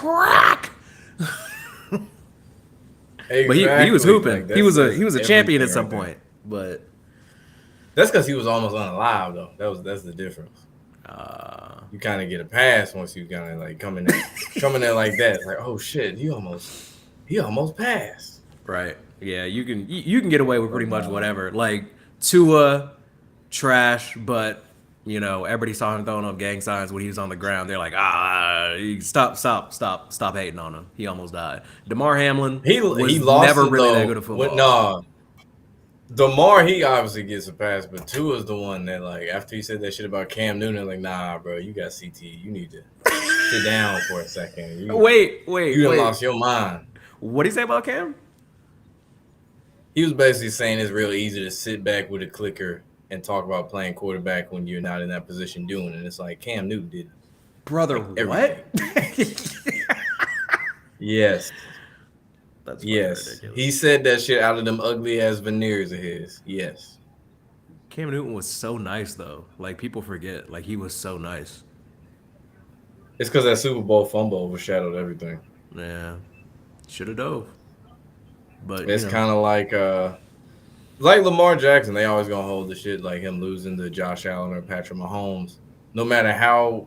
crack. But he was Exactly. hooping. Like He was that's a champion at everything some right there. point. But That's because he was almost unalive though. That's the difference. uh, You kind of get a pass once you kind of like coming in like that. It's like, oh shit, he almost passed. right, yeah, you can get away with pretty But much nah, whatever. Like Tua, trash, but everybody saw him throwing up gang signs when he was on the ground. They're like, stop hating on him. He almost died. Damar Hamlin he was lost never it really that good though. at When football. nah, Demar he obviously gets a pass, but Tua is the one that like after he said that shit about Cam Newton, like nah, bro, you got CT. You need to sit down for a second. You done Wait. lost your mind. What do you say about Cam? He was basically saying it's real easy to sit back with a clicker and talk about playing quarterback when you're not in that position doing it. It's like Cam Newton did Brother, like what? everything. Yes. That's fucking Yes. ridiculous. He said that shit out of them ugly ass veneers of his. Yes. Cam Newton was so nice though. Like people forget. Like he was so nice. It's because that Super Bowl fumble overshadowed everything. Yeah. Should have dove. But It's kind of like Lamar Jackson. They always gonna hold the shit like him losing to Josh Allen or Patrick Mahomes. No matter how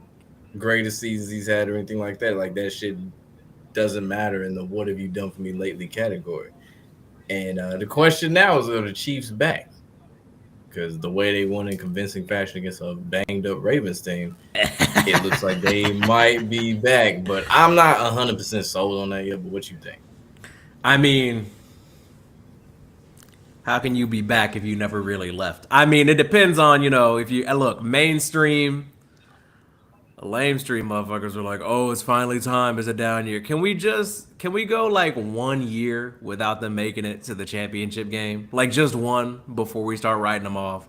great a seasons he's had or anything like that, like that shit doesn't matter in the "what have you done for me lately" category. And the question now is, are the Chiefs back? Because the way they won in convincing fashion against a banged up Ravens team, it looks like they might be back. But I'm not 100% sold on that yet. But what you think? I mean, how can you be back if you never really left? I mean, it depends on, if you look, mainstream lamestream motherfuckers are like, oh, it's finally time. Is it down year? Can we go like 1 year without them making it to the championship game? Like just one before we start writing them off.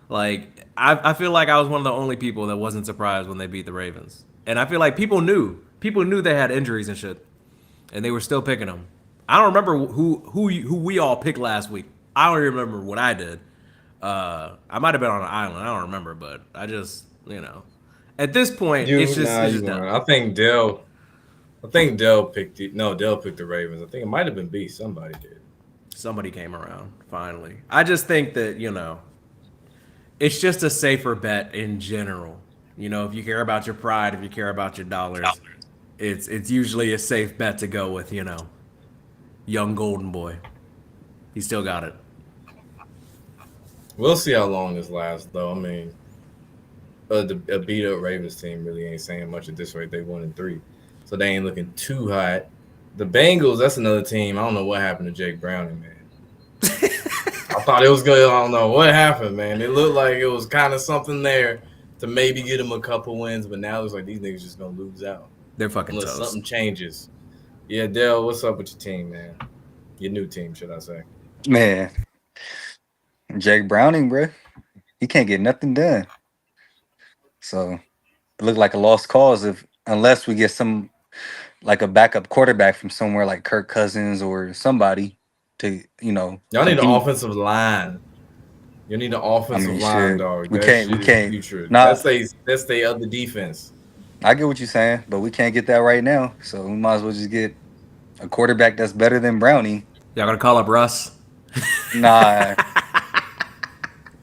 Like I feel like I was one of the only people that wasn't surprised when they beat the Ravens, and I feel like people knew they had injuries and shit, and they were still picking them. I don't remember who we all picked last week. I don't even remember what I did. I might have been on an island. I don't remember, but I just at this point, it's just it's You just done. weren't. I think Dell picked it. No, Dell picked the Ravens. I think it might have been B. Somebody did. Somebody came around finally. I just think that it's just a safer bet in general. If you care about your pride, if you care about your dollars, it's usually a safe bet to go with young golden boy. He still got it. We'll see how long this lasts, though. I mean, a beat up Ravens team really ain't saying much at this rate. They 1-3, so they ain't looking too hot. The Bengals, that's another team. I don't know what happened to Jake Browning, man. I thought it was good. I don't know what happened, man. It looked like it was kind of something there to maybe get him a couple wins, but now it looks like these niggas just gonna lose out They're fucking unless toast. something changes. Yeah, Dell, what's up with your team, man? Your new team, should I say? Man, Jake Browning, bro, he can't get nothing done. So it looked like a lost cause if unless we get some like a backup quarterback from somewhere like Kirk Cousins or somebody to Y'all need an continue. offensive line. You need an I offensive mean, line, shit, dog. we That can't we shit is can't putrid. not. That's they other defense. I get what you're saying, but we can't get that right now. So we might as well just get a quarterback that's better than Brownie. Y'all gonna call up Russ? Nah,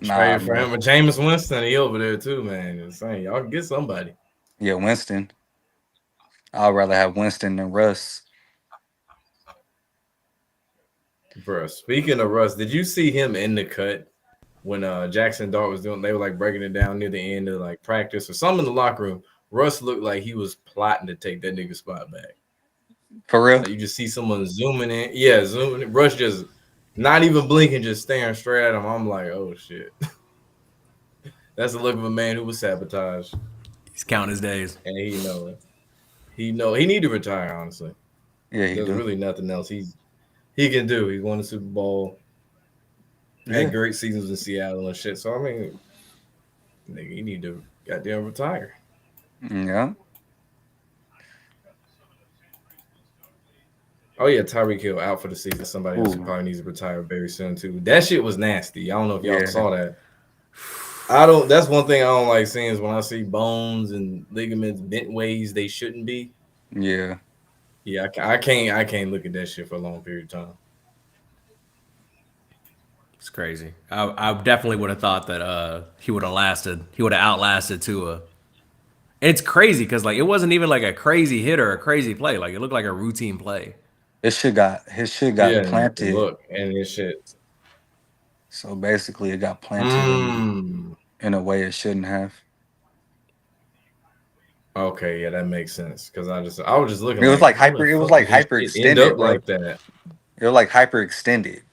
nah, Trade for bro. him. But Jameis Winston, he over there too, man. Just saying, y'all can get somebody. Yeah, Winston. I'd rather have Winston than Russ. Bro, speaking of Russ, did you see him in the cut when Jackson Dart was doing? They were like breaking it down near the end of like practice or something in the locker room. Russ looked like he was plotting to take that nigga spot back. For real? Like you just see someone zooming in. Yeah, zooming in. Russ just not even blinking, just staring straight at him. I'm like, oh shit. That's the look of a man who was sabotaged. He's counting his days. And he know it. He need to retire, honestly. Yeah, he There's do. really nothing else he can do. He won the Super Bowl, had Yeah, great seasons in Seattle and shit. So I mean, nigga, he need to goddamn retire. yeah. Oh yeah, Tyreek Hill out for the season. Somebody else who Ooh, probably needs to retire very soon too. That shit was nasty. I don't know if y'all yeah, saw that. I don't. That's one thing I don't like seeing is when I see bones and ligaments bent ways they shouldn't be. yeah. Yeah, I can't look at that shit for a long period of time. It's crazy. I definitely would have thought that he would have lasted. He would have outlasted Tua. It's crazy because like it wasn't even like a crazy hit or a crazy play. Like it looked like a routine play. His shit got Yeah, and planted. look, and this shit. So basically, it got planted Mm, in a way it shouldn't have. okay, yeah, that makes sense. Cause I was just looking It was like, like how the hyper. It was fuck like did his hyper shit end extended, up bro. like that? It was like hyper extended,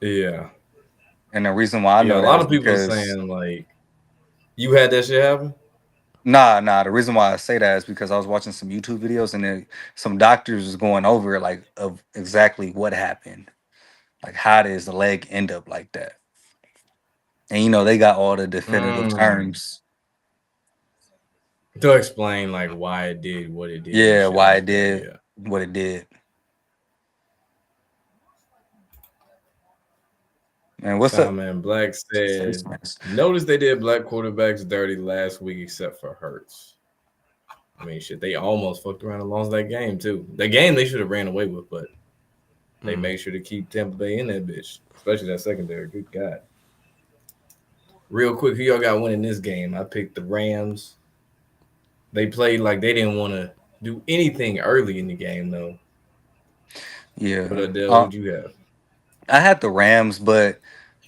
Yeah, and the reason why I yeah. know A that lot is of people are because saying like, you had that shit happen. nah. The reason why I say that is because I was watching some YouTube videos and then some doctors was going over like of exactly what happened, like how does the leg end up like that, and they got all the definitive Mm. terms. To explain like why it did what it did and Yeah, shit why like it that. did Yeah. what it did. Man, what's up? Tom and Black Face said, mask. notice they did black quarterbacks dirty last week except for Hurts. I mean, shit, they almost fucked around and lost that game too. The game they should have ran away with, but they Mm. made sure to keep Tampa Bay in that bitch, especially that secondary. Good God. Real quick, who y'all got winning this game? I picked the Rams. They played like they didn't want to do anything early in the game though. But Yeah, Adele, who'd you have? I had the Rams, but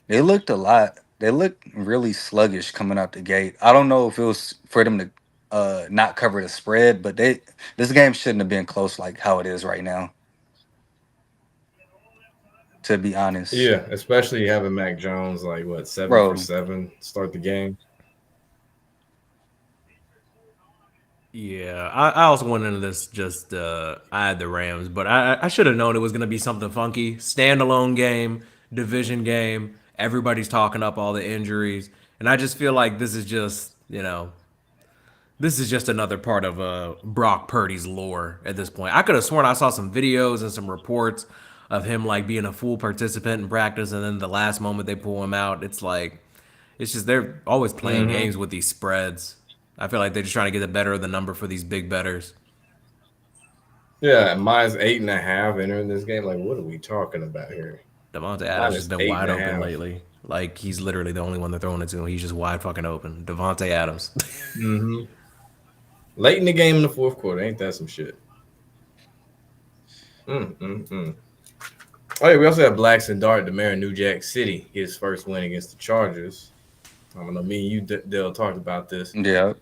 they looked a lot. They looked really sluggish coming out the gate. I don't know if it was for them to not cover the spread, but this game shouldn't have been close like how it is right now. To be honest, Yeah, especially having Mac Jones like what 7 for bro, 7 start the game. Yeah, I also went into this just I had the Rams, but I should have known it was gonna be something funky. Standalone game, division game. Everybody's talking up all the injuries, and I just feel like this is just this is just another part of Brock Purdy's lore at this point. I could have sworn I saw some videos and some reports of him like being a full participant in practice, and then the last moment they pull him out, it's like it's just they're always playing Mm-hmm. games with these spreads. I feel like they're just trying to get the better of the number for these big betters. Yeah, minus 8.5 entering this game. Like, what are we talking about here? Devontae Adams has Minus been eight and wide a open half. lately. Like he's literally the only one they're throwing it to. He's just wide fucking open. Devontae Adams. Mm-hmm. Late in the game in the fourth quarter, ain't that some shit? Mm-mm-mm. Oh yeah, we also have Blacks and Dart, the mayor of New Jack City, his first win against the Chargers. I don't know, me and you, Dale, talked about this. yeah,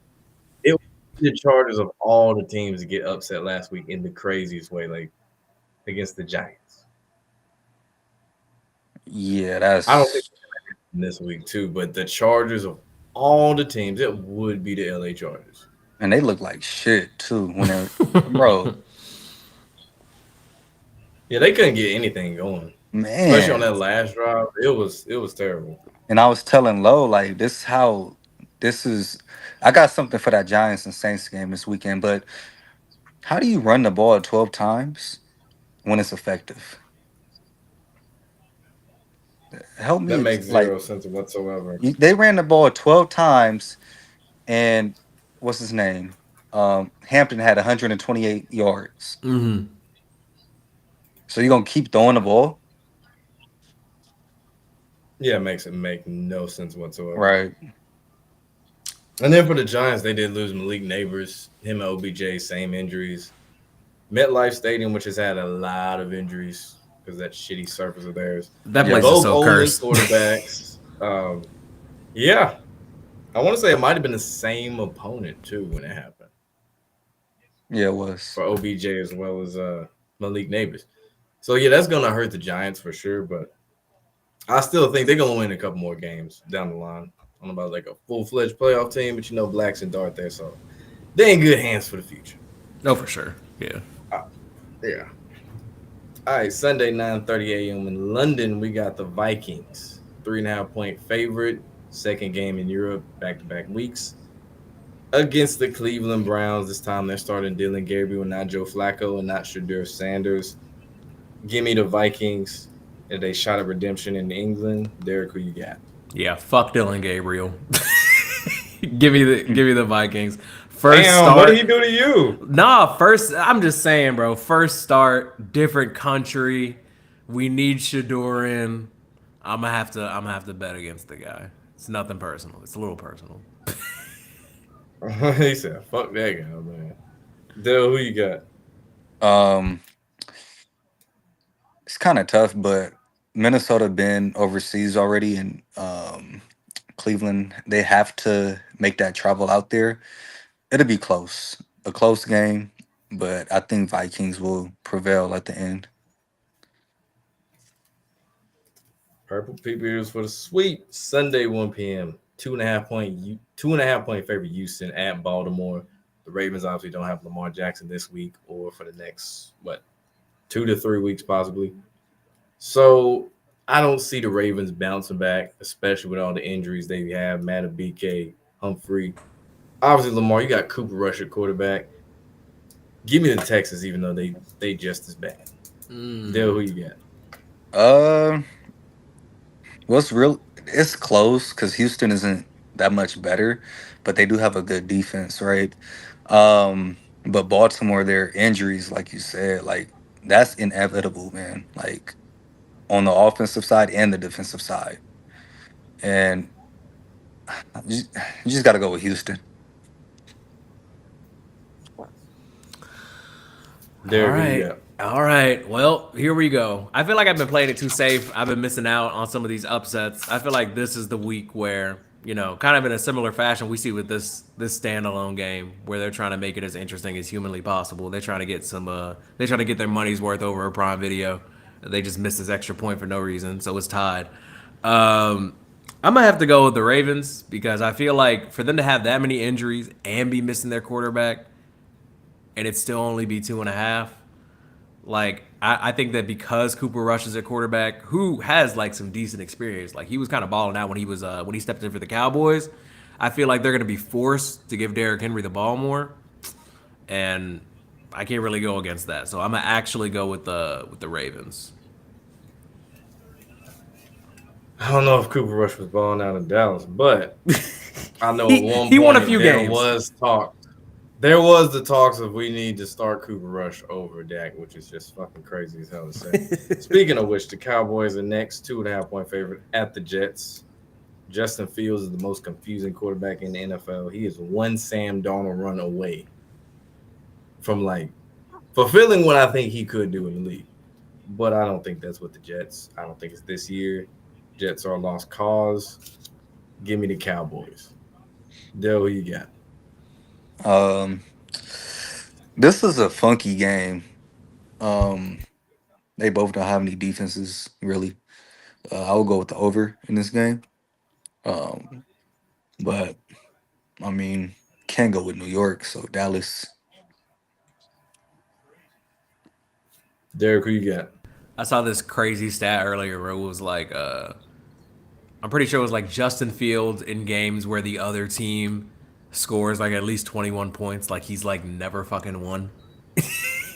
It was the Chargers of all the teams to get upset last week in the craziest way, like against the Giants. yeah, I don't think that's this week too, but the Chargers of all the teams, it would be the LA Chargers. and they look like shit too when they're bro, Yeah, they couldn't get anything going, especially on man. that last drive. It was terrible. And I was telling Lo like this how this is. I got something for that Giants and Saints game this weekend, but how do you run the ball 12 times when it's effective? Help That me makes like zero sense whatsoever. they ran the ball 12 times and what's his name? Hampton had 128 yards. hmm So you're gonna keep throwing the ball? Yeah, it makes it make no sense whatsoever. Right. And then for the Giants, they did lose Malik Neighbors, him and OBJ, same injuries. MetLife Stadium, which has had a lot of injuries because that shitty surface of theirs. That Yeah. place is Both so Ole Miss cursed. quarterbacks. Yeah, I want to say it might have been the same opponent too when it happened Yeah, it was. for OBJ as well as Malik Neighbors. So yeah, that's gonna hurt the Giants for sure. But I still think they're gonna win a couple more games down the line. I don't know about like a full fledged playoff team, but Blacks and Dart there, so they in good hands for the future. No, for sure. Yeah. Yeah. All right, Sunday 9:30 a.m. in London, we got the Vikings, 3.5 point favorite, second game in Europe, back-to-back weeks against the Cleveland Browns. This time they're starting Dylan Gabriel, not Joe Flacco, and not Shadur Sanders. Give me the Vikings. If they shot at redemption in England, Derek, who you got? Yeah. Fuck Dylan Gabriel. Give me the Vikings. first Damn, what did he start. do to you? Nah, first. I'm just saying, bro. First start, different country. We need Shador in. I'm gonna have to bet against the guy. It's nothing personal. It's a little personal. He said, "Fuck that guy, man." Dale, who you got? Um, it's kind of tough, but Minnesota been overseas already, and Cleveland, they have to make that travel out there. It'll be close, a close game, but I think Vikings will prevail at the end. Purple Peepers for the sweep. Sunday, 1 p.m. 2.5 point favorite Houston at Baltimore. The Ravens obviously don't have Lamar Jackson this week or for the next 2 to 3 weeks possibly. So I don't see the Ravens bouncing back, especially with all the injuries they have. Matta, BK, Humphrey. Obviously, Lamar, you got Cooper Rush at quarterback. Give me the Texans, even though they just as bad. Dale, who you got? Uh, what's real? It's close because Houston isn't that much better, but they do have a good defense, right? But Baltimore, their injuries, like you said, like that's inevitable, man. Like on the offensive side and the defensive side, and you just got to go with Houston. All Derek, who you right. got? All right. Well, here we go. I feel like I've been playing it too safe. I've been missing out on some of these upsets. I feel like this is the week where, kind of in a similar fashion we see with this standalone game where they're trying to make it as interesting as humanly possible. They're trying to get they're trying to get their money's worth over a Prime Video. They just missed this extra point for no reason, so it's tied. I'm gonna have to go with the Ravens because I feel like for them to have that many injuries and be missing their quarterback and it still only be 2.5. Like I think that because Cooper Rush is a quarterback who has like some decent experience, like he was kind of balling out when he stepped in for the Cowboys. I feel like they're going to be forced to give Derrick Henry the ball more, and I can't really go against that. So I'm gonna actually go with the Ravens. I don't know if Cooper Rush was balling out in Dallas, but I know at one He won a point few there games. was talk. There was the talks of we need to start Cooper Rush over Dak, which is just fucking crazy as hell to say. Speaking of which, the Cowboys are next 2.5 point favorite at the Jets. Justin Fields is the most confusing quarterback in the NFL. He is one Sam Darnold run away from like fulfilling what I think he could do in the league. But I don't think that's what the Jets. I don't think it's this year. Jets are a lost cause. Give me the Cowboys. Dale, who you got? Um, this is a funky game. Um, they both don't have any defenses really. I will go with the over in this game. Um, but I mean, can't go with New York, so Dallas. Derek, who you got? I saw this crazy stat earlier where it was like I'm pretty sure it was like Justin Fields in games where the other team scores like at least 21 points, like he's like never fucking won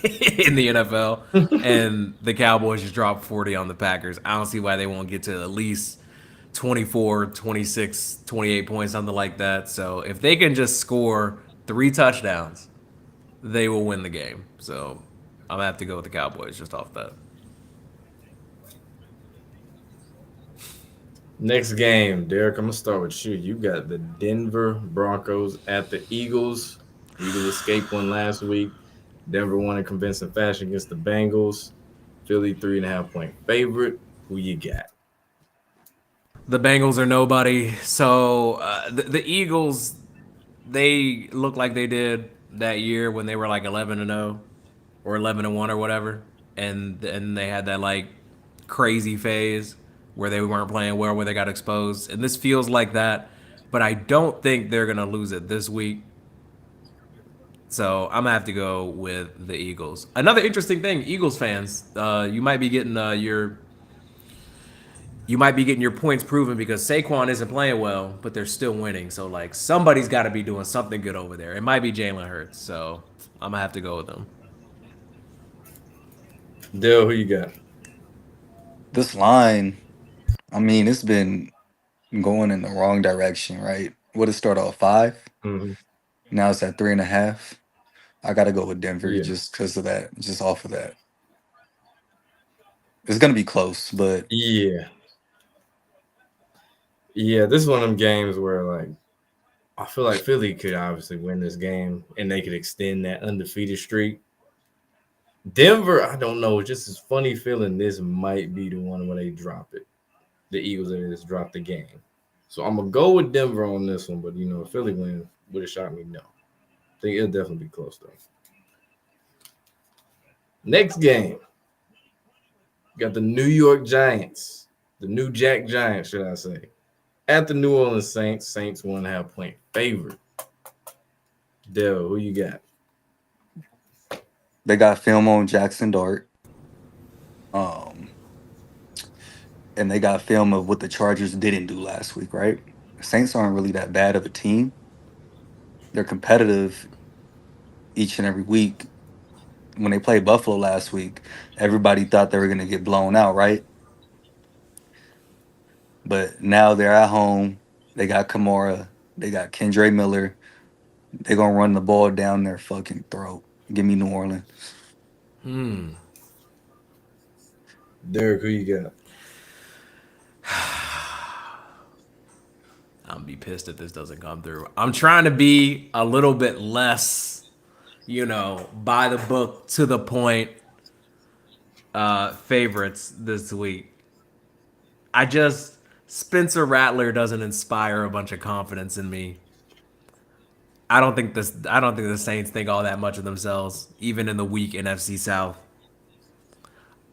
in the NFL. And the Cowboys just dropped 40 on the Packers. I don't see why they won't get to at least 24, 26, 28 points, something like that. So if they can just score 3 touchdowns, they will win the game. So I'm gonna have to go with the Cowboys just off that. Next game, Derek, I'm gonna start with you. You got the Denver Broncos at the Eagles. Eagles escaped one last week. Denver won in convincing fashion against the Bengals. Philly 3.5 point favorite. Who you got? The Bengals are nobody. So the Eagles, they look like they did that year when they were like 11-0 or 11-1 or whatever, and they had that like crazy phase where they weren't playing well, where they got exposed, and this feels like that. But I don't think they're gonna lose it this week. So I'm gonna have to go with the Eagles. Another interesting thing, Eagles fans, you might be getting your points proven because Saquon isn't playing well, but they're still winning. So like somebody's got to be doing something good over there. It might be Jalen Hurts. So I'm gonna have to go with them. Dale, who you got? This line, I mean, it's been going in the wrong direction, right? What it start off 5? Mm-hmm. Now it's at 3.5. I gotta go with Denver Yeah. just because of that. Just off of that, it's gonna be close, but Yeah. Yeah, this is one of them games where like I feel like Philly could obviously win this game and they could extend that undefeated streak. Denver, I don't know. It's just this funny feeling this might be the one where they drop it. The Eagles they just drop the game. So I'm gonna go with Denver on this one, but if Philly win would have shocked me. No, I think it'll definitely be close though. Next game, got the New York Giants, the New Jack Giants, should I say, at the New Orleans Saints. Saints 1.5 point favorite. Dell, who you got? they got film on Jackson Dart. Um, and they got film of what the Chargers didn't do last week, right? Saints aren't really that bad of a team. They're competitive each and every week. When they played Buffalo last week, everybody thought they were gonna get blown out, right? But now they're at home. They got Kamara. They got Kendre Miller. They're gonna run the ball down their fucking throat. Give me New Orleans. Hmm. Derek, who you got? I'm gonna be pissed if this doesn't come through. I'm trying to be a little bit less, by the book, to the point favorites this week. I just Spencer Rattler doesn't inspire a bunch of confidence in me. I don't think the Saints think all that much of themselves, even in the weak NFC South.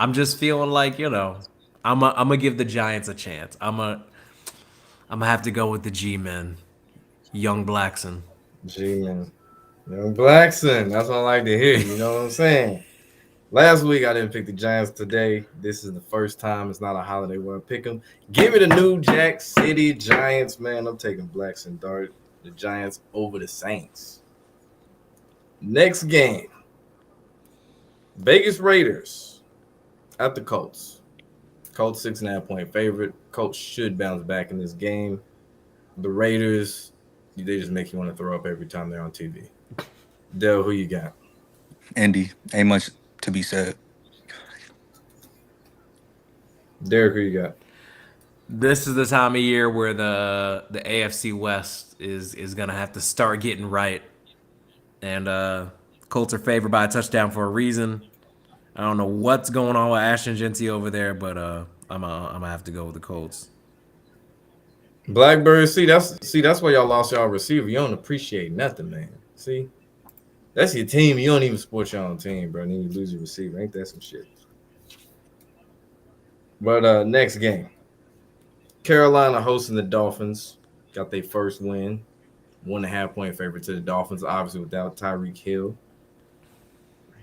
I'm just feeling like, I'm gonna give the Giants a chance. I'm gonna have to go with the G-men, Young Blackson. G-Man. Young Blackson. That's what I like to hear. You know what I'm saying? Last week I didn't pick the Giants. Today, this is the first time it's not a holiday where I pick them. Give me the New Jack City Giants, man. I'm taking Blackson Dart, the Giants over the Saints. Next game, Vegas Raiders at the Colts. Colts 6.5 point favorite. Colts should bounce back in this game. The Raiders, they just make you want to throw up every time they're on TV. Dell, who you got? Indy, ain't much to be said. Derek, who you got? This is the time of year where the AFC West is gonna have to start getting right, and Colts are favored by a touchdown for a reason. I don't know what's going on with Ashton Genty over there, but I'm gonna have to go with the Colts. Blackbird, that's why y'all lost y'all receiver. You don't appreciate nothing, man. See, that's your team. You don't even support your own team, bro. Then you lose your receiver. Ain't that some shit? But next game, Carolina hosting the Dolphins. Got their first win. 1.5 point favorite to the Dolphins, obviously without Tyreek Hill.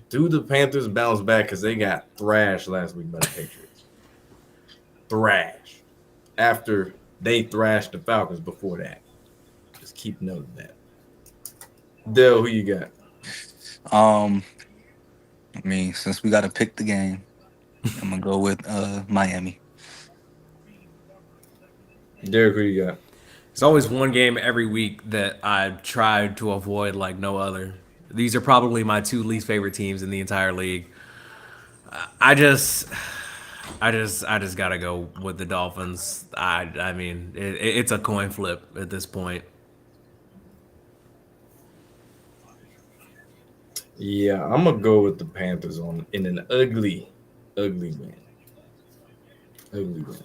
Do the Panthers bounce back because they got thrashed last week by the Patriots? Thrash. After they thrashed the Falcons before that. Just keep noting that. Dell, who you got? Um, I mean, since we got to pick the game, I'm gonna go with Miami. Derek, who you got? It's always one game every week that I try to avoid like no other. These are probably my two least favorite teams in the entire league. I just, I just gotta go with the Dolphins. I mean, it's a coin flip at this point. Yeah, I'm gonna go with the Panthers in an ugly win. Ugly win.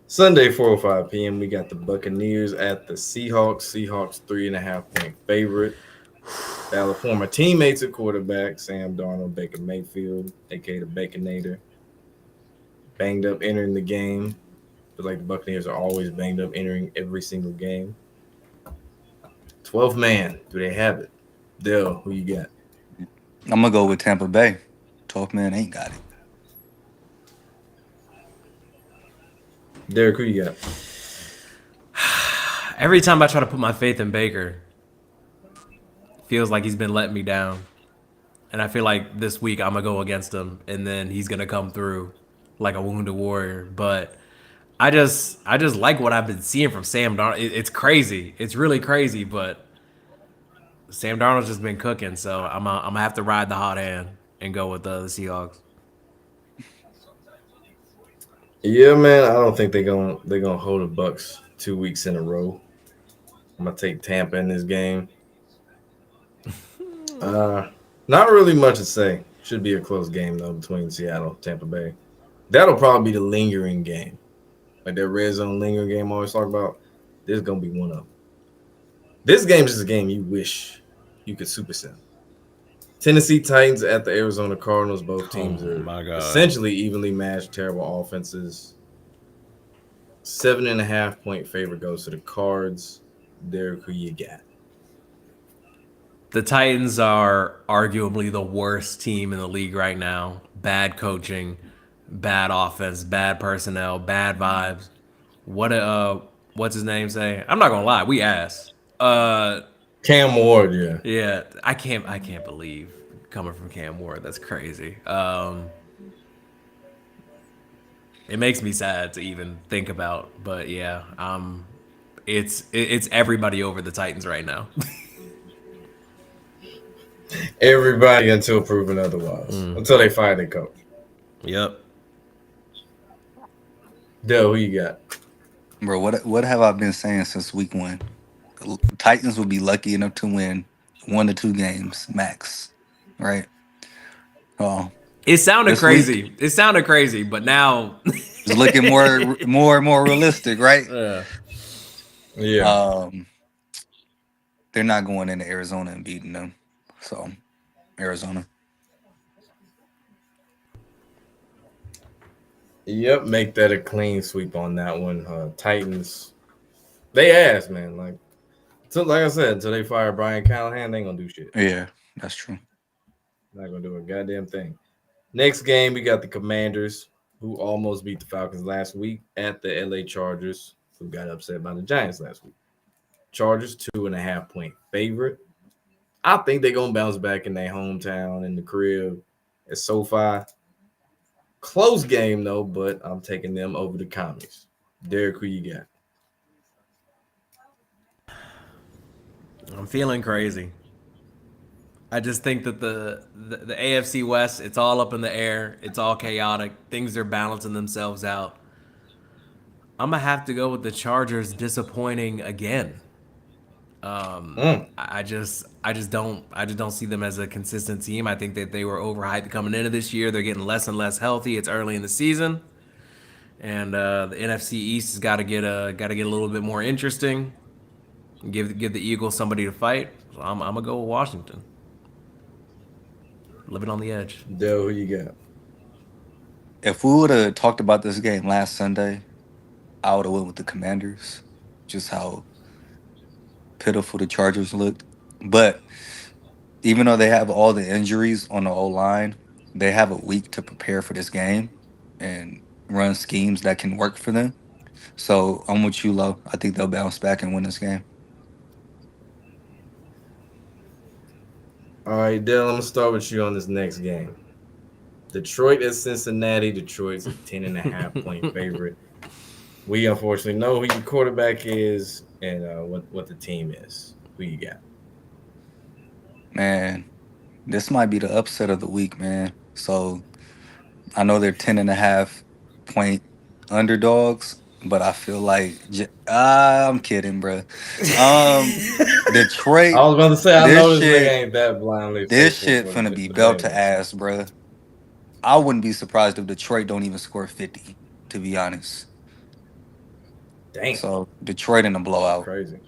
Sunday, 4:05 p.m. We got the Buccaneers at the Seahawks. Seahawks 3.5 point favorite. Battle of former teammates at quarterback Sam Darnold, Baker Mayfield, aka the Baconator, banged up entering the game. But like the Buccaneers are always banged up entering every single game. 12th man, do they have it? Dell, who you got? I'm gonna go with Tampa Bay. 12 man ain't got it. Derek, who you got? Every time I try to put my faith in Baker, feels like he's been letting me down. And I feel like this week I'm gonna go against him, and then he's gonna come through like a wounded warrior. But I just like what I've been seeing from Sam Darnold. It's crazy. It's really crazy. But Sam Darnold's just been cooking, so I'm gonna have to ride the hot hand and go with the Seahawks. Yeah, man. I don't think they're gonna hold the Bucks 2 weeks in a row. I'm gonna take Tampa in this game. Uh, Not really much to say. Should be a close game though between Seattle and Tampa Bay. That'll probably be the lingering game, like that red zone lingering game I always talk about. There's gonna be one of them. This game is just a game you wish you could super sim. Tennessee Titans at the Arizona Cardinals. Both Oh teams are my god. essentially evenly matched, terrible offenses. 7.5 point favorite goes to the Cards. Derek, who you got? The Titans are arguably the worst team in the league right now. Bad coaching, bad offense, bad personnel, bad vibes. What what's his name say? I'm not gonna lie, we ass. Cam Ward, yeah. Yeah, I can't believe coming from Cam Ward. That's crazy. It makes me sad to even think about, but yeah, it's everybody over the Titans right now. Everybody until proven otherwise. Until they fire their coach. Yep. Dell, who you got? Bro, what have I been saying since week one? Titans would be lucky enough to win 1 to 2 games max, right? Oh, It sounded this week crazy. It sounded crazy, but now, is looking more realistic, right? yeah. Yeah. Um, they're not going into Arizona and beating them, so Arizona. Yep, make that a clean sweep on that one. Titans, they ass, man. Like I said, until they fire Brian Callahan, they ain't gonna do shit. Yeah, that's true. Not gonna do a goddamn thing. Next game, we got the Commanders, who almost beat the Falcons last week at the LA Chargers, who got upset by the Giants last week. Chargers 2.5 point favorite. I think they're gonna bounce back in their hometown in the crib at SoFi. Close game though, but I'm taking them over the commies. Derek, who you got? I'm feeling crazy. I just think that the AFC West, it's all up in the air. It's all chaotic. Things are balancing themselves out. I'm gonna have to go with the Chargers disappointing again. Mm. I just don't see them as a consistent team. I think that they were overhyped coming into this year. They're getting less and less healthy. It's early in the season, and the NFC East has got to get a little bit more interesting. Give the Eagles somebody to fight. So I'm gonna go with Washington. Living on the edge. Dell, who you got? If we would have talked about this game last Sunday, I would have went with the Commanders. Just how pitiful the Chargers looked, but even though they have all the injuries on the O line, they have a week to prepare for this game and run schemes that can work for them. So I'm with you, Lo. I think they'll bounce back and win this game. All right, Dell, I'm gonna start with you on this next game. Detroit at Cincinnati. Detroit's a 10.5 point favorite. We unfortunately know who your quarterback is and what the team is. Who you got? Man, this might be the upset of the week, man. So I know they're 10.5 point underdogs, but I feel like I'm kidding, bro. I Detroit, was about to say, I know this this nigga shit, ain't that blindly this faithful shit for finna the, be the belt to Bengals. ass, bro. I wouldn't be surprised if Detroit don't even score 50, to be honest. Damn, So Detroit in a blowout. crazy.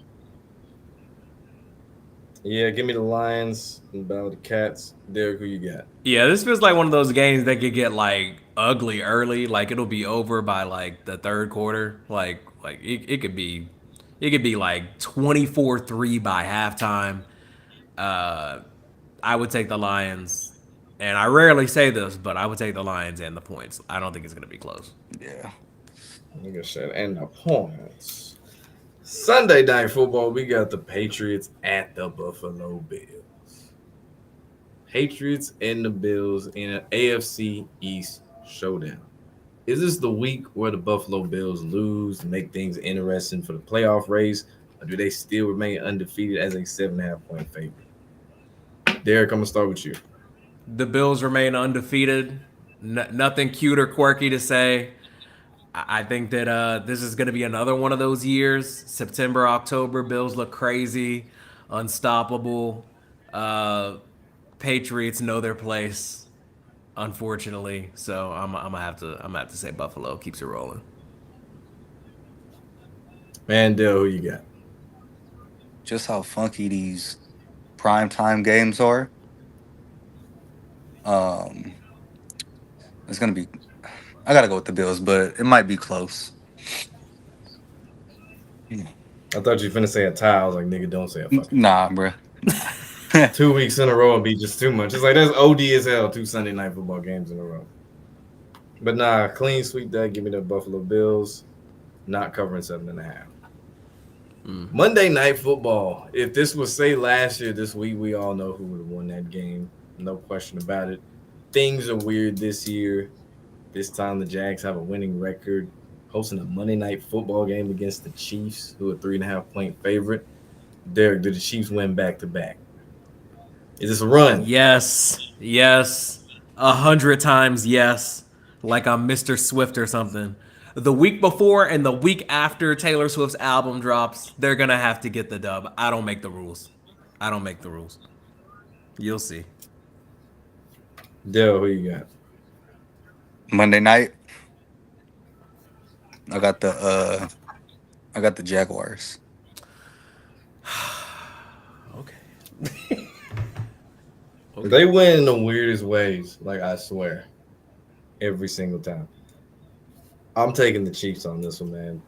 Yeah, give me the Lions and battle the Cats. Derek, who you got? Yeah, this feels like one of those games that could get like ugly early. Like it'll be over by like the third quarter. Like it could be like 24-3 by halftime. Uh, I would take the Lions, and I rarely say this, but I would take the Lions and the points. I don't think it's gonna be close. Yeah. Nigga said, and the points. Sunday night football, we got the Patriots at the Buffalo Bills. Patriots and the Bills in an AFC East showdown. Is this the week where the Buffalo Bills lose, make things interesting for the playoff race, or do they still remain undefeated as a 7.5 point favorite? Derek, I'm gonna start with you. The Bills remain undefeated. Nothing cute or quirky to say. I think that this is going to be another one of those years. September, October, Bills look crazy, unstoppable. Uh, Patriots know their place, unfortunately. So I'm gonna have to say Buffalo keeps it rolling. Mandel, who you got? Just how funky these prime time games are. Um, it's gonna be. I gotta go with the Bills, but it might be close. I thought you were finna say a tie. I was like, nigga, don't say a fucking tie. Nah, bruh. Nah. 2 weeks in a row would be just too much. It's like that's OD as hell. 2 Sunday night football games in a row. But nah, clean sweep that. Give me the Buffalo Bills. Not covering 7.5. Monday Night Football. If this was say last year, this week, we all know who would have won that game. No question about it. Things are weird this year. This time the Jags have a winning record, hosting a Monday Night Football game against the Chiefs, who are 3.5 point favorite. Derek, did the Chiefs win back to back? Is this a run? Yes, 100 times yes. Like I'm Mr. Swift or something. The week before and the week after Taylor Swift's album drops, they're gonna have to get the dub. I don't make the rules. I don't make the rules. You'll see. Dale, who you got? Monday night. I got the Jaguars. Okay. They win in the weirdest ways, like I swear, every single time. I'm taking the Chiefs on this one, man.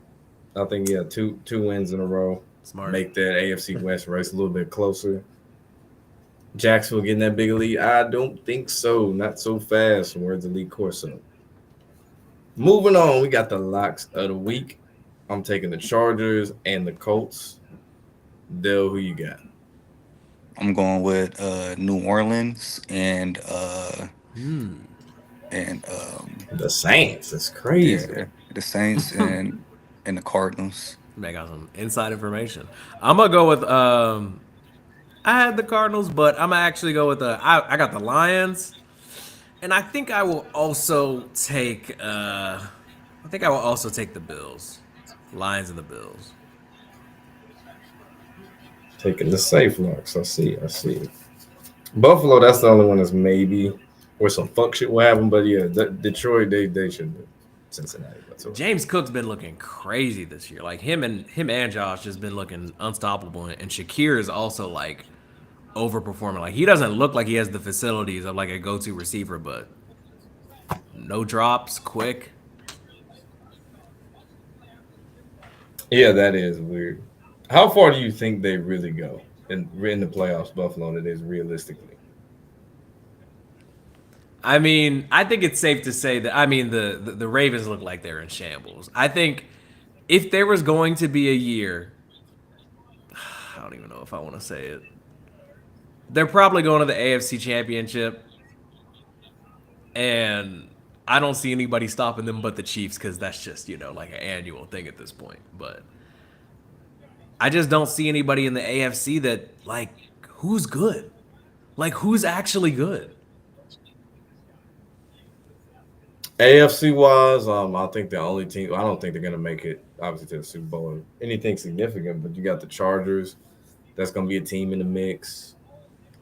I think two wins in a row. Smart. Make that AFC West race a little bit closer. Jacksonville getting that big lead? I don't think so. Not so fast. Words of Lee Corso. Moving on, we got the locks of the week. I'm taking the Chargers and the Colts. Dale, who you got? I'm going with New Orleans and The Saints. That's crazy. yeah, the Saints and the Cardinals. I got some inside information. I'm gonna go with I had the Cardinals, but I'm gonna actually go with I got the Lions. And I think I will also take the Bills. Lions and the Bills. Taking the safe locks. I see. Buffalo, that's the only one that's maybe where some fuck shit will happen. But yeah, Detroit, they should do. Cincinnati. That's okay. James Cook's been looking crazy this year. Like him and Josh just been looking unstoppable. And Shakir is also like overperforming. Like he doesn't look like he has the facilities of like a go-to receiver, but no drops, quick. Yeah, that is weird. How far do you think they really go in the playoffs, Buffalo? That is realistically. I mean, I think it's safe to say that. I mean, the Ravens look like they're in shambles. I think if there was going to be a year, I don't even know if I want to say it. They're probably going to the AFC Championship, and I don't see anybody stopping them but the Chiefs because that's just like an annual thing at this point. But I just don't see anybody in the AFC that like who's good, like who's actually good. AFC wise, I think the only team I don't think they're gonna make it obviously to the Super Bowl or anything significant, but you got the Chargers. That's gonna be a team in the mix.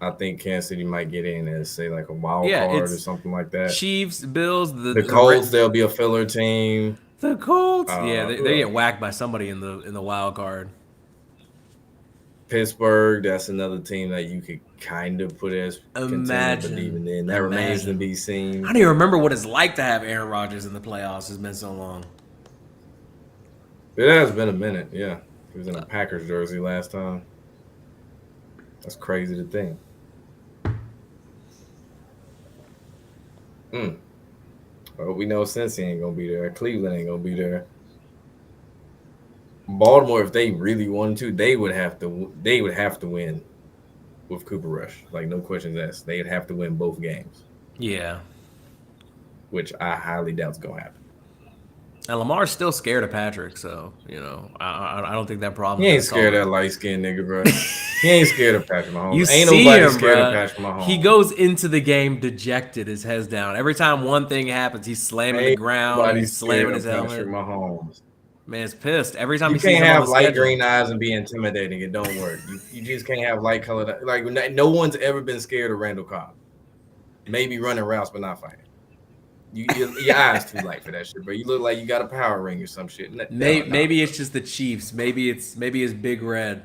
I think Kansas City might get in as say like a wild card or something like that. Chiefs, Bills, the Colts, they'll be a filler team. The Colts, they get whacked by somebody in the wild card. Pittsburgh, that's another team that you could kind of put as contender, but even then, that remains to be seen. I don't even remember what it's like to have Aaron Rodgers in the playoffs. It's been so long. It has been a minute, yeah. He was in a Packers jersey last time. That's crazy to think. Well, we know Cincy ain't gonna be there. Cleveland ain't gonna be there. Baltimore, if they really wanted to, they would have to win with Cooper Rush. Like no questions asked. They'd have to win both games. Yeah. Which I highly doubt is gonna happen. And Lamar's still scared of Patrick, so I don't think that He problem's ain't gonna solve scared of it. that light skinned nigga, bro. He ain't scared of Patrick You Mahomes. Ain't see nobody him, scared of bruh. Patrick He Mahomes. goes into the game dejected, his head's down. Every time one thing happens, he's slamming the Ain't ground. nobody He's scared slamming of his Patrick helmet. Mahomes. Man's pissed every time You he sees can't him on the have light schedule. green eyes and be intimidating. It don't work. You just can't have light colored. Like no one's ever been scared of Randall Cobb. Maybe running routes, but not fighting. Your eyes too light for that shit, bro. You look like you got a power ring or some shit. No, Maybe bro. it's just the Chiefs. Maybe it's Big Red.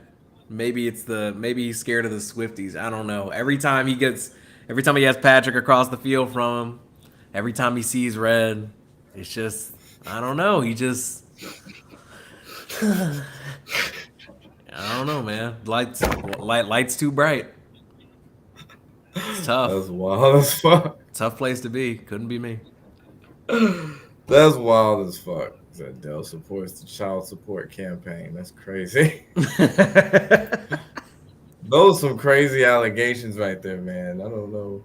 Maybe he's scared of the Swifties. I don't know. Every time he has Patrick across the field from him, every time he sees red, it's just I don't know. He just I don't know, man. Lights too bright. It's tough. That's wild as fuck. Tough place to be. Couldn't be me. That's wild as fuck. That Dell supports the child support campaign. That's crazy. Those some crazy allegations right there, man. I don't know.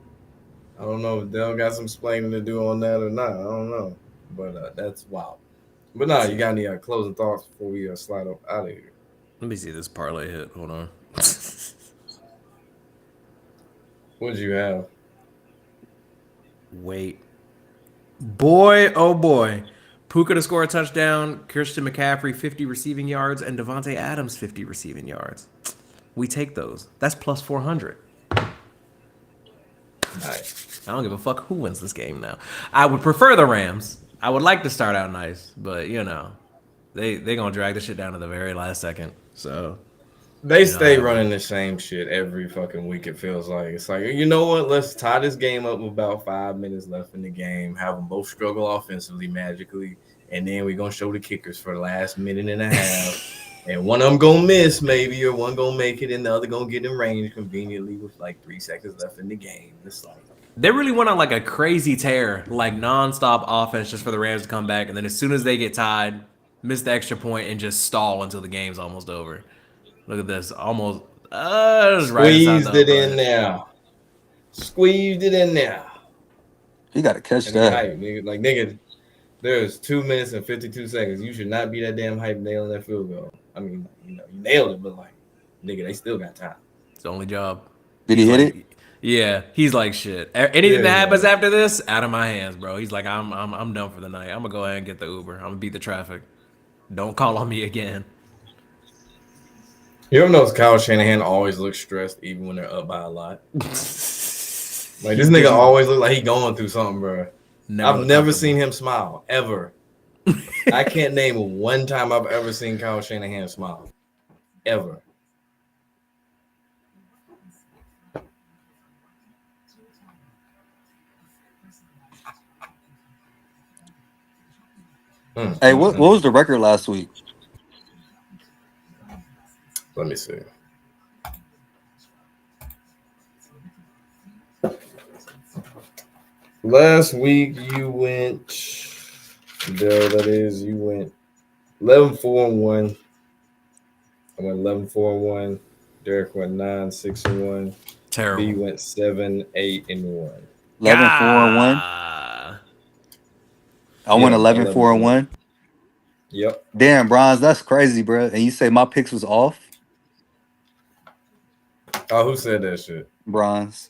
I don't know if Dell got some explaining to do on that or not. I don't know. But that's wild. But nah, you got any closing thoughts before we slide up out of here? Let me see this parlay hit. Hold on. What'd you have? Wait. Boy, oh boy. Puka to score a touchdown, Christian McCaffrey 50 receiving yards, and Devontae Adams 50 receiving yards. We take those. That's plus 400. Nice. I don't give a fuck who wins this game now. I would prefer the Rams. I would like to start out nice, but they gonna drag the shit down to the very last second. So They you know how stay that running goes. the same shit every fucking week. It feels like it's like, you know what? Let's tie this game up with about 5 minutes left in the game. Have them both struggle offensively magically, and then we're gonna show the kickers for the last minute and a half. And one of them gonna miss maybe, or one gonna make it, and the other gonna get in range conveniently with like 3 seconds left in the game. It's like They really went on like a crazy tear, like nonstop offense just for the Rams to come back, and then as soon as they get tied, miss the extra point and just stall until the game's almost over. Look at this, almost just right inside the squeezed it in upright. there, squeezed it in there, He got to catch and they that. hype, nigga. Like nigga, there's 2 minutes and 52 seconds. You should not be that damn hype nailing that field goal. I mean, you nailed it, but like, nigga, they still got time. It's the only job. Did he He's hit it? like, yeah, he's like shit. Anything Yeah, that yeah. happens after this, out of my hands, bro. He's like, I'm done for the night. I'm gonna go ahead and get the Uber. I'm gonna beat the traffic. Don't call on me again. You ever notice Kyle Shanahan always looks stressed even when they're up by a lot? Like this nigga always look like he going through something, bro. Never I've look never comfortable. seen him smile ever. I can't name one time I've ever seen Kyle Shanahan smile, ever. Hey, what was the record last week? Let me see. Last week you went, Dell, that is, you went 11-4-1. I went 11-4-1. Derek went 9-6-1. Terrible. B went 7-8-1. 11-4-1. I went 11-4-1. Yep. Damn, Bronze, that's crazy, bro. And you say my picks was off? Oh, who said that shit? Bronze.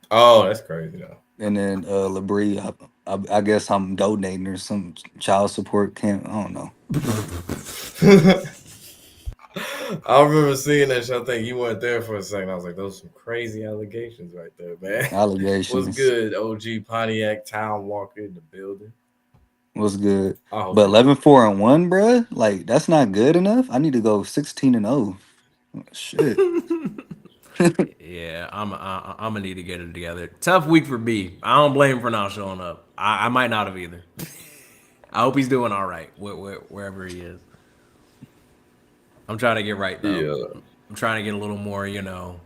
Oh, that's crazy though. And then Labrie, I guess I'm donating or some child support camp. I don't know. I remember seeing that shit. I think you weren't there for a second. I was like, those are some crazy allegations right there, man. Allegations. What's good? OG Pontiac Town Walker in the building. What's good? I But hope 11-4-1, bro. Like that's not good enough. I need to go 16-0. Shit. Yeah, I'm gonna need to get it together. Tough week for B. I don't blame him for not showing up. I might not have either. I hope he's doing all right wherever he is. I'm trying to get right though. Yeah. I'm trying to get a little more, I'm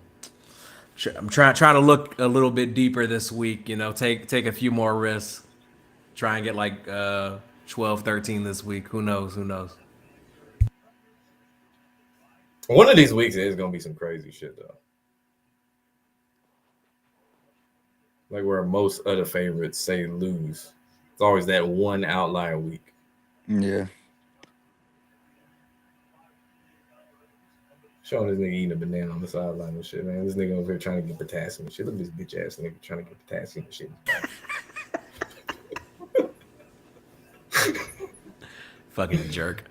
trying to look a little bit deeper this week. Take a few more risks. Try and get like 12, 13 this week. Who knows? Who knows? One of these weeks is gonna be some crazy shit though. Like where most other favorites say lose. It's always that one outlier week. Yeah. Showing this nigga eating a banana on the sideline and shit, man. This nigga over here trying to get potassium and shit. Look at this bitch ass nigga trying to get potassium and shit. Fucking jerk.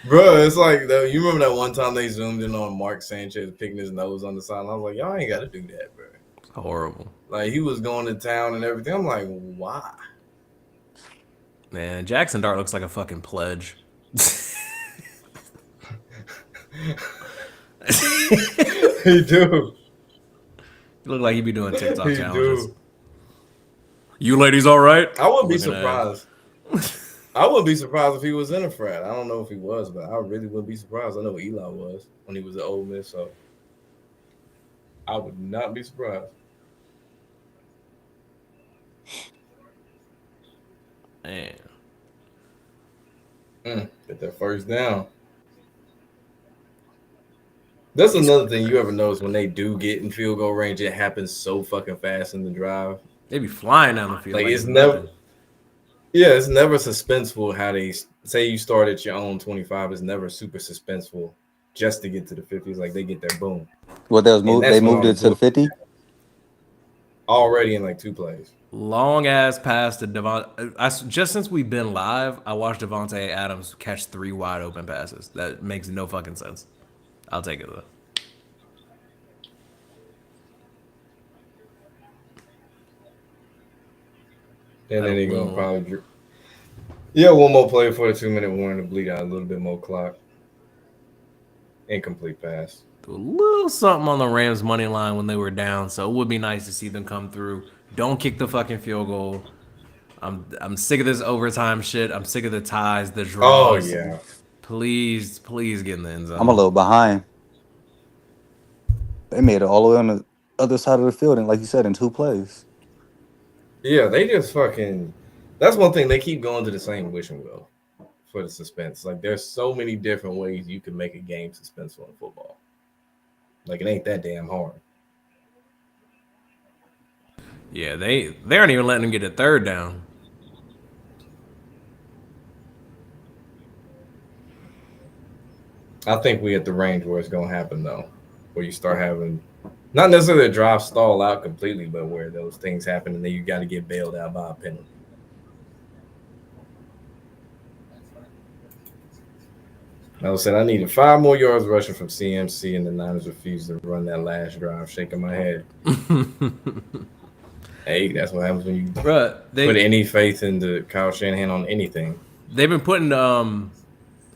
Bro, it's like though. You remember that one time they zoomed in on Mark Sanchez picking his nose on the sideline? I was like, y'all ain't got to do that, bro. It's horrible. Like he was going to town and everything. I'm like, why? Man, Jackson Dart looks like a fucking pledge. He do. You look like he'd be doing TikTok He challenges. do. You ladies all right? I wouldn't be Looking at- surprised. I wouldn't be surprised if he was in a frat. I don't know if he was, but I really wouldn't be surprised. I know Eli was when he was at Ole Miss, so I would not be surprised. Man. Get that first down. That's another thing you ever notice when they do get in field goal range, it happens so fucking fast in the drive. They be flying down the field. Like, it's nothing. it's never suspenseful how they say you start at your own 25. It's never super suspenseful just to get to the 50s. Like, they get there, boom. What they was moved? that's They when moved I'm it to the 50. Already in like 2 plays. Long ass pass to Devon. Just since we've been live, I watched Devontae Adams catch 3 wide open passes. That makes no fucking sense. I'll take it though. And then they're gonna probably one more play for the 2-minute warning to bleed out a little bit more clock. Incomplete pass. A little something on the Rams money line when they were down, so it would be nice to see them come through. Don't kick the fucking field goal. I'm sick of this overtime shit. I'm sick of the ties, the draws. Oh yeah. Please get in the end zone. I'm a little behind. They made it all the way on the other side of the field, and like you said, in 2 plays. Yeah, they just fucking. That's one thing, they keep going to the same wishing well for the suspense. Like, there's so many different ways you can make a game suspenseful in football. Like, it ain't that damn hard. Yeah, they aren't even letting them get a third down. I think we at the range where it's gonna happen though, where you start having not necessarily a drive stall out completely, but where those things happen and then you got to get bailed out by a penalty. I said I needed 5 more yards rushing from CMC, and the Niners refused to run that last drive. Shaking my head. Hey, that's what happens when you Bruh, put any faith into Kyle Shanahan on anything. They've been putting.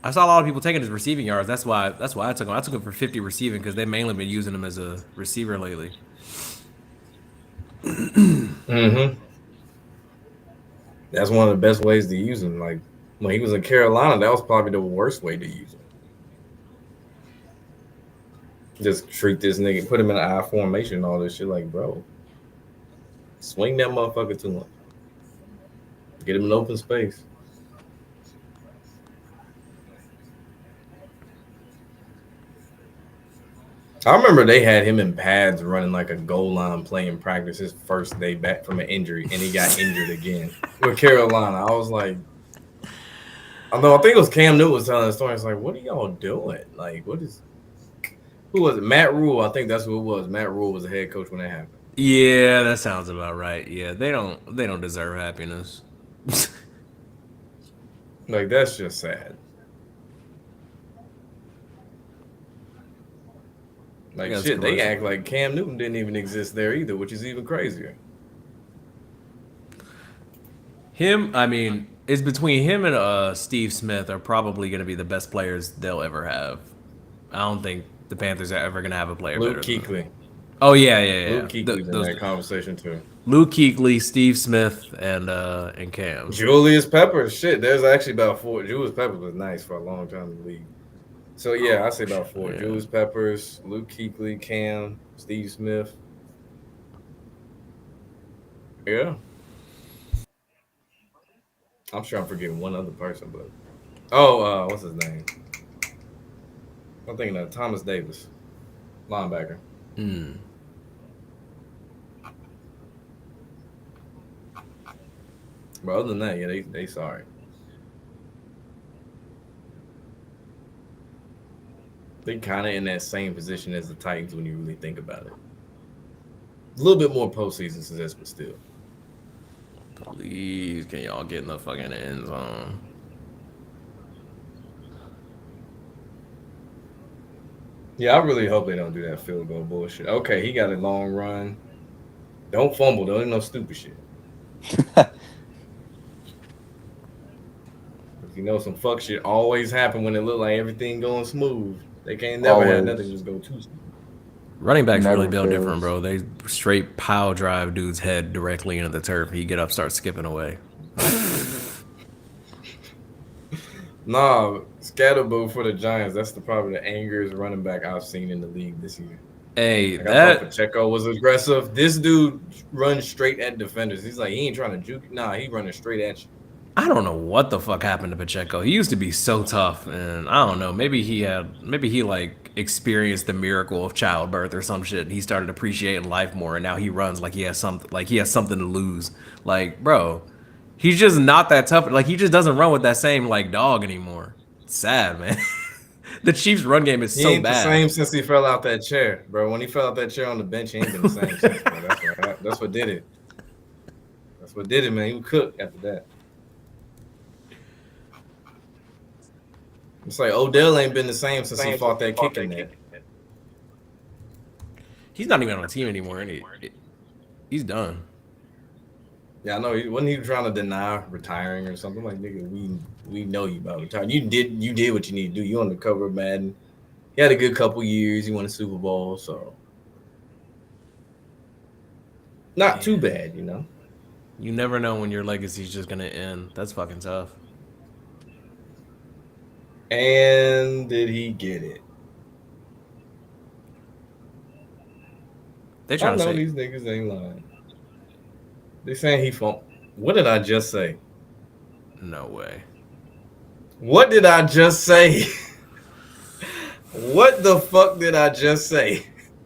I saw a lot of people taking his receiving yards. That's why I took him. I took him for 50 receiving because they've mainly been using him as a receiver lately. Mm-hmm. That's one of the best ways to use him. Like, when he was in Carolina, that was probably the worst way to use him. Just treat this nigga, put him in an I formation and all this shit. Like, bro, swing that motherfucker to him. Get him in open space. I remember they had him in pads running like a goal line play in practice his first day back from an injury, and he got injured again with Carolina. I was like, although I think it was Cam Newton was telling the story. It's like, what are y'all doing? Like, who was it? Matt Rule. I think that's who it was. Matt Rule was the head coach when that happened. Yeah, that sounds about right. Yeah, they don't deserve happiness. Like, that's just sad. Like, Yeah, shit, they act like Cam Newton didn't even exist there either, which is even crazier. It's between him and Steve Smith are probably going to be the best players they'll ever have. I don't think the Panthers are ever going to have a player Luke better than Kuechly. them. Oh, yeah. Luke Kuechly's in that conversation, too. Luke Kuechly, Steve Smith, and Cam. Julius Peppers. Shit, there's actually about 4. Julius Peppers was nice for a long time in the league. So, yeah, I say about 4. Yeah. Julius Peppers, Luke Kuechly, Cam, Steve Smith. Yeah. I'm sure I'm forgetting one other person, but... what's his name? I'm thinking of Thomas Davis, linebacker. But other than that, yeah, they sorry. They kind of in that same position as the Titans when you really think about it. A little bit more postseason success, but still. Please, can y'all get in the fucking end zone? Yeah, I really hope they don't do that field goal bullshit. Okay, he got a long run. Don't fumble, though. Ain't no stupid shit. You know, some fuck shit always happen when it look like everything going smooth. They can't never have nothing just go too smooth. Running backs Never really built fails. different, bro. They straight power drive dude's head directly into the turf. He get up, start skipping away. Nah, Scatterboo for the Giants. That's probably the angriest running back I've seen in the league this year. Hey, Like, I thought Pacheco was aggressive. This dude runs straight at defenders. He's like, he ain't trying to juke. Nah, he running straight at you. I don't know what the fuck happened to Pacheco. He used to be so tough, and I don't know. Maybe he like experienced the miracle of childbirth or some shit. And he started appreciating life more, and now he runs like he has something to lose. Like, bro, he's just not that tough. Like, he just doesn't run with that same like dog anymore. It's sad, man. The Chiefs' run game is He so ain't bad. the same since he fell out that chair, bro. When he fell out that chair on the bench, he ain't been the same since, bro. That's what did it. That's what did it, man. He was cooked after that. It's like Odell ain't been the same since he fought that kick in there. He's not even on the team anymore, and he's done. Yeah, I know. Wasn't he trying to deny retiring or something? Like, nigga, we know you about retiring. You did what you need to do. You on the cover of Madden. He had a good couple years. He won a Super Bowl, so not too bad, you know. You never know when your legacy's just gonna end. That's fucking tough. And did he get it? They I trying to know say these niggas ain't lying. They saying he fumbled. What did I just say? no way. What did I just say? What the fuck did I just say?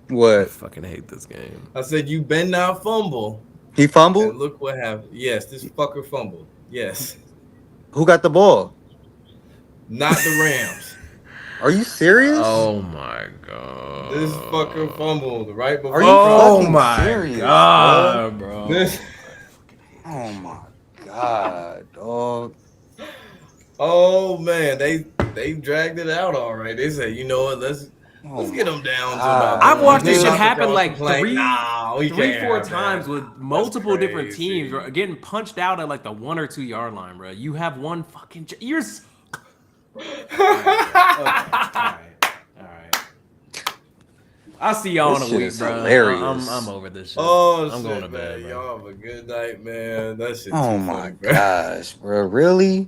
I What? fucking hate this game. I said you better not fumble. He And fumbled? look what happened. Yes, this fucker fumbled. Yes. Who got the ball? Not the Rams. Are you serious? Oh my god. This fucker fumbled right before. Are you Oh fucking my serious, god, bro. This, Oh my god, dog. oh man, they dragged it out all right. They said, you know what? Let's get them down to about. I've watched this shit Niggas happen across like the plane. three, Nah, we can't 4 have times that. with That's multiple different crazy. teams getting punched out at like the 1 or 2 yard line, bro. You have one fucking. You're. All right. I'll see y'all in This a shit week, is bro. hilarious. I'm over this shit. Oh, I'm shit, going to bed, man. bro. Y'all have a good night, man. That shit Oh too my funny, bro. gosh, bro. Really?